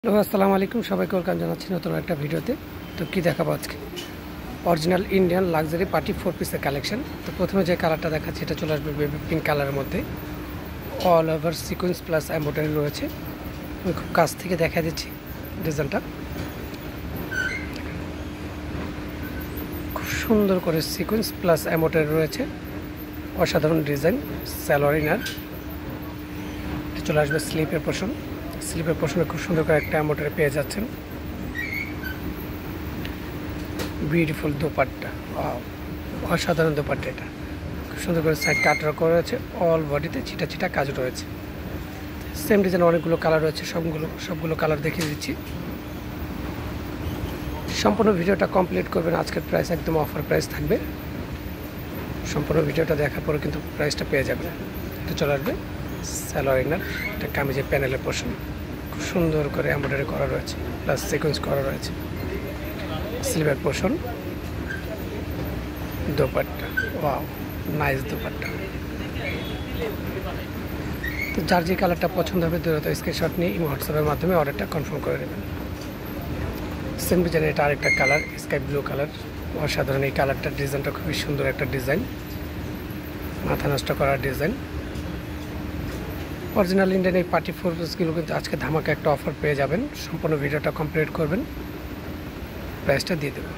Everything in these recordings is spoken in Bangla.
হ্যালো, আসসালামু আলাইকুম। সবাইকে ওয়েলকাম জানাচ্ছি নতুন একটা ভিডিওতে। তো কী দেখাবো আজকে? অরিজিনাল ইন্ডিয়ান লাক্সারি পার্টি 4 পিসের কালেকশন। তো প্রথমে যে কালারটা দেখাচ্ছি এটা চলে আসবে বেবি পিঙ্ক কালারের মধ্যে। All over sequence plus embroidery রয়েছে। আমি খুব কাছ থেকে দেখা দিচ্ছি ডিজাইনটা। খুব সুন্দর করে সিকোয়েন্স প্লাস এমব্রয়ডারি রয়েছে, অসাধারণ ডিজাইন। সালোয়ার ইনার চলে আসবে স্লিপের পোর্শন। স্লিপের পোর্শনে খুব সুন্দর করে একটা এমব্রয়ডারি পেয়ে যাচ্ছেন। বিউটিফুল দোপাট্টা, অসাধারণ দোপাট্টা। এটা খুব সুন্দর করে সাইড কাটরা করা রয়েছে, অল বডিতে ছিটা ছিটা কাজ রয়েছে। সেম ডিজাইন অনেকগুলো কালার রয়েছে, সবগুলো কালার দেখিয়ে দিচ্ছি। সম্পূর্ণ ভিডিওটা কমপ্লিট করবেন। আজকের প্রাইস একদম অফার প্রাইস থাকবে। সম্পূর্ণ ভিডিওটা দেখার পরে কিন্তু প্রাইসটা পেয়ে যাবেন। এটা চলে আসবে সালোয়ার ইনার, এটা কামিজের প্যানেলের পোর্শন। খুব সুন্দর করে এমব্রয়ডারি করা রয়েছে, প্লাস সিকোয়েন্স করা রয়েছে। স্লিভের portion, dupatta, wow nice dupatta. তো যার যে কালারটা পছন্দ হবে দ্রুত স্ক্রিনশট নিয়ে হোয়াটসঅ্যাপের মাধ্যমে অর্ডারটা কনফার্ম করে নেবেন। সেম ডিজাইনের এটা আরেকটা কালার, স্কাই ব্লু কালার। অসাধারণ এই কালারটার ডিজাইনটা খুবই সুন্দর একটা ডিজাইন, মাথা নষ্ট করার ডিজাইন। অরিজিনাল ইন্ডিয়ান এই পার্টি 4 পিসগুলো কিন্তু আজকে ধামাকা একটা অফার পেয়ে যাবেন। সম্পূর্ণ ভিডিওটা কমপ্লিট করবেন, প্রাইসটা দিয়ে দেবেন।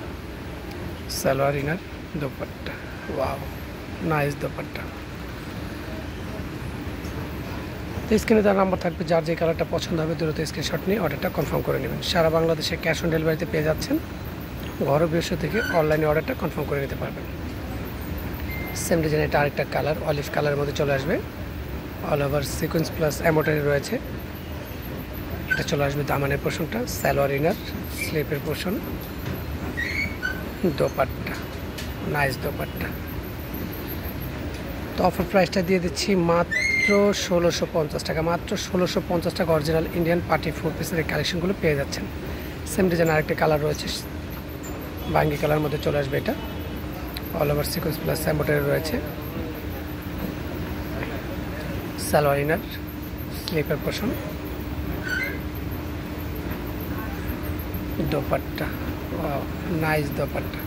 Salwar inner, dupatta, wow nice dupatta. তো স্ক্রিনে তার নাম্বার থাকবে, যার যে কালারটা পছন্দ হবে দ্রুত স্ক্রিনশট নিয়ে অর্ডারটা কনফার্ম করে নেবেন। সারা বাংলাদেশে ক্যাশ অন ডেলিভারিতে পেয়ে যাচ্ছেন। ঘরে বসে থেকে অনলাইনে অর্ডারটা কনফার্ম করে নিতে পারবেন। সেম ডিজাইন এটা আরেকটা কালার, অলিভ কালারের মধ্যে চলে আসবে। All over sequence plus embroidery রয়েছে। এটা চলে আসবে দামানের পোর্শনটা, সালোয়ার ইনার, স্লিপের পোর্শন, দোপাট্টা, নাইস দোপাট্টা। তো অফার প্রাইসটা দিয়ে দিচ্ছি মাত্র 1650 টাকা। মাত্র 1650 টাকা অরিজিনাল ইন্ডিয়ান পার্টি 4 পিসের এই কালেকশনগুলো পেয়ে যাচ্ছেন। সেম ডিজাইন আরেকটা কালার রয়েছে, বাঙ্গি কালার মধ্যে চলে আসবে। এটা all over sequence plus embroidery রয়েছে। সালোয়ার ইনার, স্লিপের পোর্শন, দোপাট্টা, নাইস দোপাট্টা।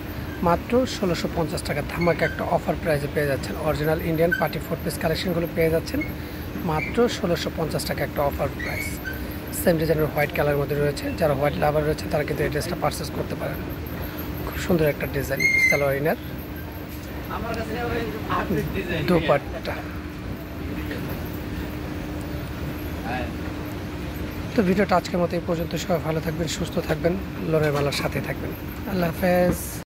মাত্র 1650 টাকা ধামাকা একটা অফার প্রাইসে পেয়ে যাচ্ছেন। অরিজিনাল ইন্ডিয়ান পার্টি 4 পিস কালেকশনগুলো পেয়ে যাচ্ছেন মাত্র 1650 টাকা একটা অফার প্রাইস। সেম ডিজাইনের হোয়াইট কালারের মধ্যে রয়েছে। যারা হোয়াইট লাভার রয়েছে তারা কিন্তু এই ড্রেসটা পারচেস করতে পারেন। খুব সুন্দর একটা ডিজাইন, সালোয়ার ইনার, দোপাট্টা। তো ভিডিওটা আজকের মতো এই পর্যন্ত। সবাই ভালো থাকবেন, সুস্থ থাকবেন, লড়াই মালার সাথে থাকবেন। আল্লাহ হাফেজ।